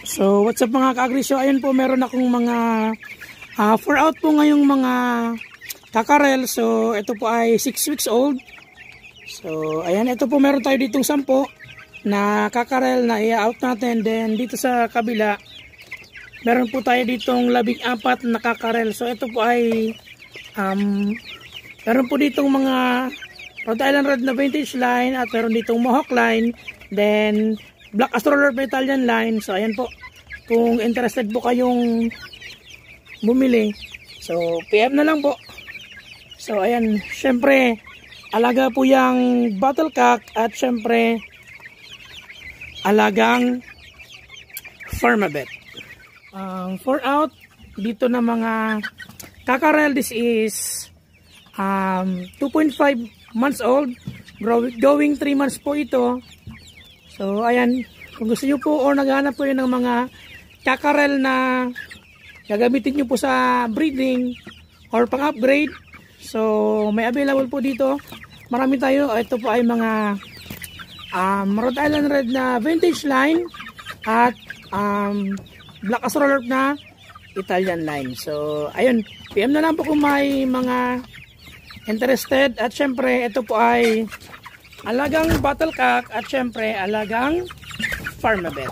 So what's up mga ka-agri? So ayun po, meron akong mga 4 out po ngayong mga kakarel. So ito po ay 6 weeks old. So ayan, ito po meron tayo ditong 10 na kakarel na i-out natin. Then dito sa kabila meron po tayo ditong 14 na kakarel. So ito po ay meron po ditong mga Rhode Island Red na vintage line at meron ditong Mohawk line. Then Black Astrolord Italian line. So ayan po, kung interested po kayong bumili, so PM na lang po. So ayan, syempre alaga po yung battlecock at syempre alagang Firmabet. 4 out dito na mga kakarel. This is 2.5 months old, going 3 months po ito. So ayan, kung gusto nyo po o naghahanap po yun ng mga kakarel na gagamitin nyo po sa breeding or pang upgrade, so may available po dito. Marami tayo. Ito po ay mga Rhode Island Red na vintage line at Black Astrolord na Italian line. So ayun, PM na lang po kung may mga interested. At syempre ito po ay alagang battlecock at syempre alagang Firmabet.